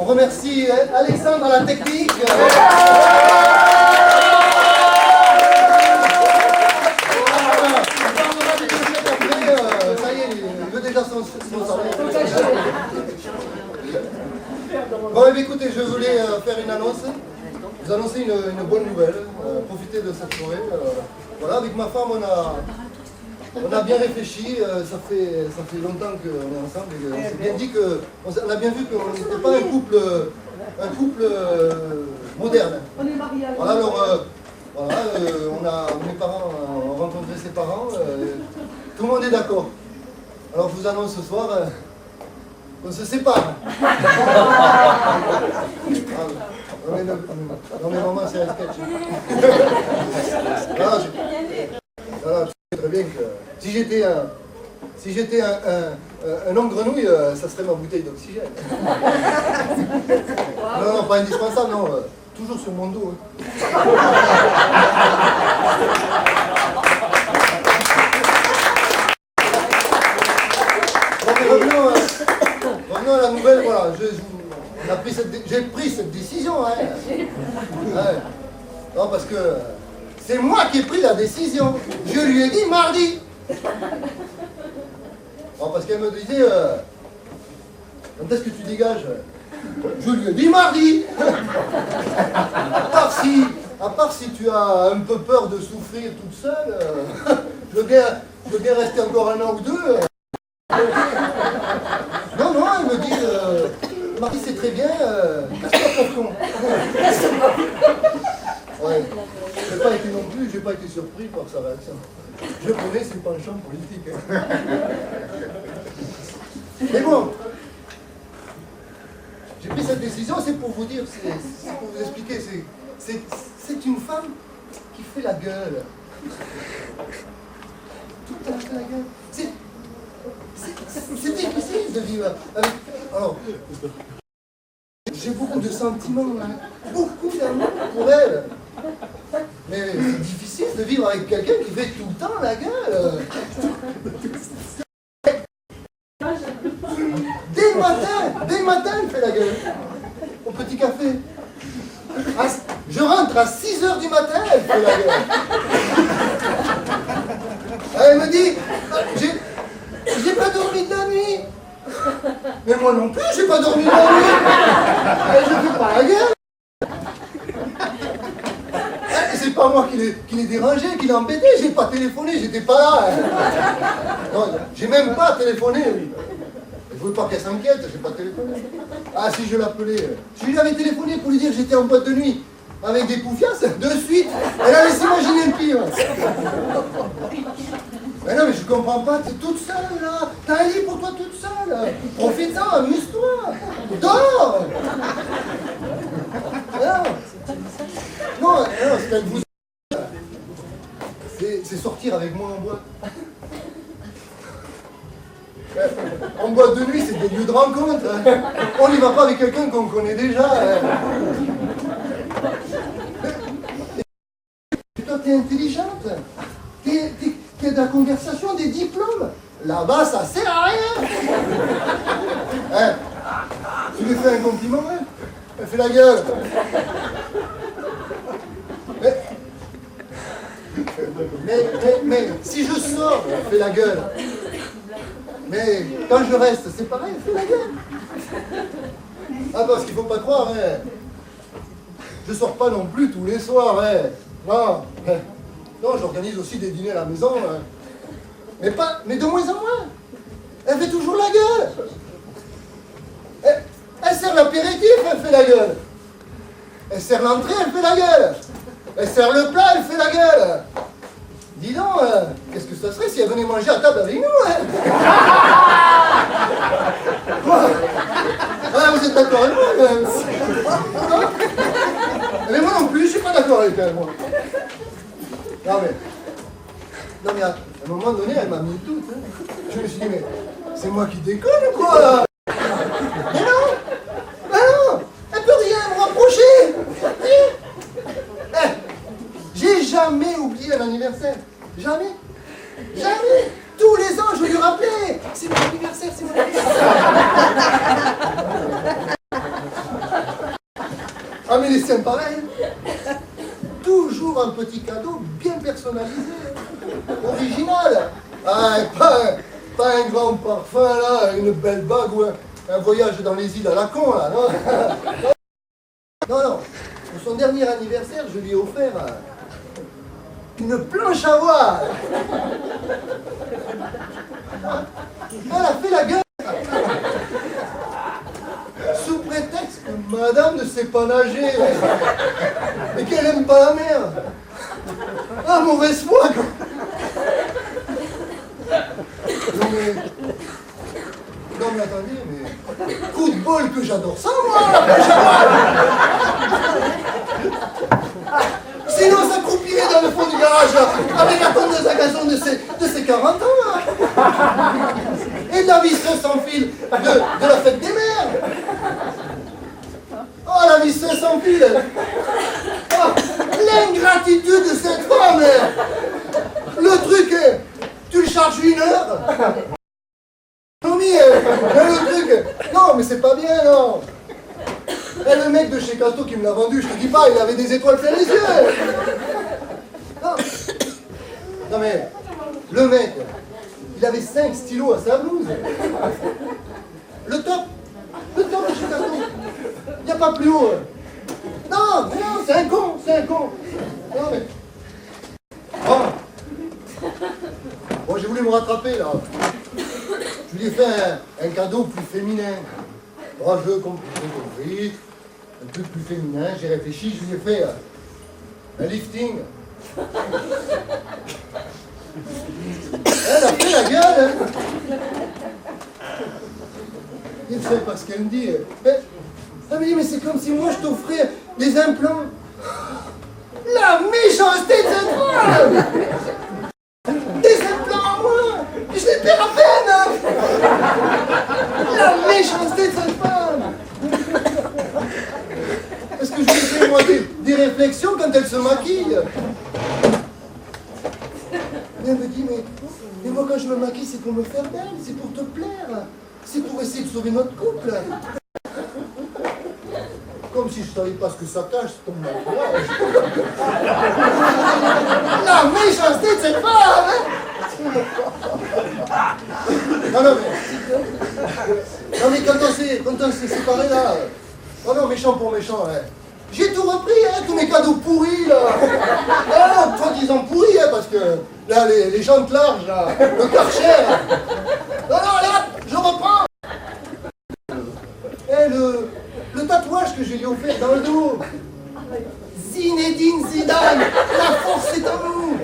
On remercie Alexandre à la technique. Ça y est, il veut déjà son salaire. Bon, écoutez, je voulais faire une annonce. Vous annoncer une bonne nouvelle. Profitez de cette soirée. Voilà, avec ma femme, on a bien réfléchi. Ça fait longtemps qu'on est ensemble. Et on s'est bien dit on a bien vu qu'on n'était pas un couple moderne. On est mariés. Voilà, alors, mes parents ont rencontré ses parents. Tout le monde est d'accord. Alors, je vous annonce ce soir qu'on se sépare. Non mais maman, c'est un sketch. Voilà, je sais très bien que si j'étais un homme grenouille, ça serait ma bouteille d'oxygène. Non, pas indispensable, non. Toujours sur mon dos. Revenons à la nouvelle, voilà. J'ai pris cette décision. Hein. Ouais. Non, parce que c'est moi qui ai pris la décision. Je lui ai dit mardi. Non, parce qu'elle me disait, quand est-ce que tu dégages? Je lui ai dit mardi. À part si tu as un peu peur de souffrir toute seule, je veux bien rester encore un an ou deux. Non, elle me dit, Marie, c'est très bien, casse-toi pour con. Ouais, j'ai pas été surpris par sa réaction. Je connais ses penchants politiques. Hein. Mais bon, j'ai pris cette décision, c'est pour vous dire, c'est pour vous expliquer, c'est une femme qui fait la gueule. Tout le temps, elle fait la gueule. C'est difficile de vivre avec... Alors, j'ai beaucoup de sentiments, hein, beaucoup d'amour pour elle. Mais c'est difficile de vivre avec quelqu'un qui fait tout le temps la gueule. Dès le matin, elle fait la gueule. Au petit café. Je rentre à 6h du matin, elle fait la gueule. Elle me dit, j'ai pas dormi de la nuit. Mais moi non plus, j'ai pas dormi de la nuit. Et je fais pas la gueule. C'est pas moi qui l'ai dérangé, qui l'ai embêté. J'ai pas téléphoné, j'étais pas là. Non, j'ai même pas téléphoné. Je veux pas qu'elle s'inquiète, j'ai pas téléphoné. Ah, si je l'appelais. Si je lui avais téléphoné pour lui dire que j'étais en boîte de nuit avec des poufiasses, de suite, elle allait s'imaginer le pire. Mais non, mais je comprends pas, t'es toute seule là. T'as un lit pour toi toute seule. Profite-en, amuse-toi. Dors. Non, c'est qu'elle vous... C'est sortir avec moi en boîte. En boîte de nuit, c'est des lieux de rencontre. Hein. On n'y va pas avec quelqu'un qu'on connaît déjà. Hein. Toi, t'es intelligente. T'es de la conversation, des diplômes. Là-bas, ça sert à rien. Hein. Tu lui fais un compliment, hein. Elle fait la gueule. Mais si je sors, elle fait la gueule. Mais quand je reste, c'est pareil, elle fait la gueule. Ah, parce qu'il faut pas croire, hein. Je sors pas non plus tous les soirs, hein. Non, j'organise aussi des dîners à la maison, hein. Mais de moins en moins. Elle fait toujours la gueule. Elle sert l'apéritif, elle fait la gueule. Elle sert l'entrée, elle fait la gueule. Elle sert le plat, elle fait la gueule. Dis donc, qu'est-ce que ça serait si elle venait manger à table avec nous, hein? Ah, vous êtes d'accord avec moi, quand même? Mais moi non plus, je suis pas d'accord avec elle, moi. Non mais à un moment donné, elle m'a mis toute. Hein. Je me suis dit, mais c'est moi qui déconne ou quoi, là? Mais non, elle peut rien me rapprocher. J'ai jamais oublié un anniversaire. Jamais. Tous les ans, je lui rappelais. C'est mon anniversaire. Ah mais les siens pareil. Toujours un petit cadeau bien personnalisé, original. Ah, pas un grand parfum là, une belle bague ou un voyage dans les îles à la con là, non. Non, pour son dernier anniversaire, je lui ai offert une planche à voile. Elle a fait la gueule. Sous prétexte que madame ne sait pas nager et qu'elle aime pas la mer. Ah, mauvaise foi quoi. Non mais attendez, mais coup de bol que j'adore ça moi, la planche à voile. Sinon ça croupirait dans le fond du garage là, avec la tondeuse à gazon de ses 40 ans là. Et de la visseuse sans fil de la fête des mères. Oh la visseuse sans fil. Oh, l'ingratitude de cette femme. Le truc, tu le charges 1 heure. Non mais le truc, non mais c'est pas bien non. Et le mec de chez Casto qui me l'a vendu, je te dis pas, il avait des étoiles plein les yeux. Non mais, le mec, il avait 5 stylos à sa blouse. Le top de chez Casto. Il n'y a pas plus haut. Non, c'est un con. Non mais... Bon, j'ai voulu me rattraper là. Je lui ai fait un cadeau plus féminin. Courageux, compris. Un truc plus féminin, j'ai réfléchi, je lui ai fait un lifting. Elle a fait la gueule, hein. Il fait parce qu'elle me dit, elle me dit, mais c'est comme si moi je t'offrais des implants. La méchanceté de cette femme. Des implants à moi. Je les perds à peine, hein. La méchanceté de cette femme. Est-ce que je lui fais moi des réflexions quand elle se maquille? Et elle me dit, mais moi quand je me maquille, c'est pour me faire belle, c'est pour te plaire, c'est pour essayer de sauver notre couple. Comme si je savais pas ce que ça cache, ton maquillage. La méchanceté de cette femme, hein. Non mais quand on s'est séparés là, oh non, méchant pour méchant, hein. J'ai tout repris, hein, tous mes cadeaux pourris là. Ah, 3-10 ans pourris, hein, parce que là, les jantes larges, là, le Karcher. Non, allez hop, je reprends. Et le tatouage que je lui ai offert dans le dos. Zinedine Zidane, la force est en nous.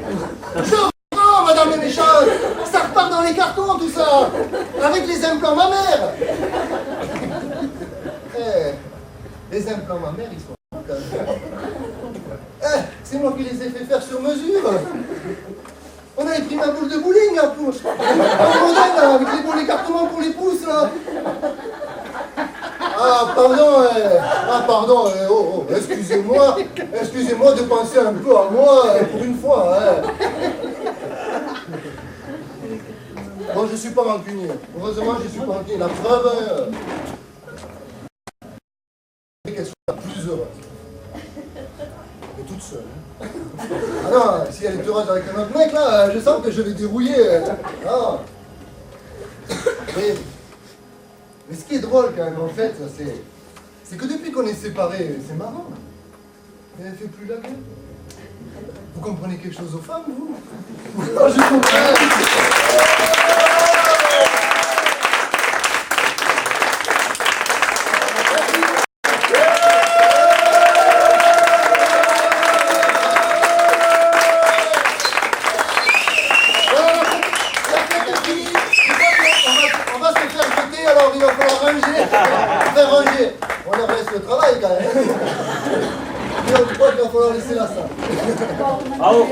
Je reprends, madame les méchantes. Ça repart dans les cartons, tout ça. Avec les implants mammaires. Les implants mammaires, ils sont... c'est moi qui les ai fait faire sur mesure. On avait pris ma boule de bowling là, pour un modèle là, avec les cartons pour les pouces là. Ah pardon, excusez-moi de penser un peu à moi pour une fois. Hein. Bon, je suis pas rancunier. Heureusement, je suis pas rancunier. La preuve, qu'elle soit plus heureuse. Et toute seule. Hein. Ah non, si elle est heureuse avec un autre mec, là, je sens que je vais dérouiller. Ah. Mais ce qui est drôle quand même, en fait, c'est que depuis qu'on est séparés, c'est marrant. Mais elle fait plus la gueule. Vous comprenez quelque chose aux femmes, vous? Non, je comprends. On leur laisse le travail quand même. Mais on croit qu'il va falloir laisser la salle. Bravo.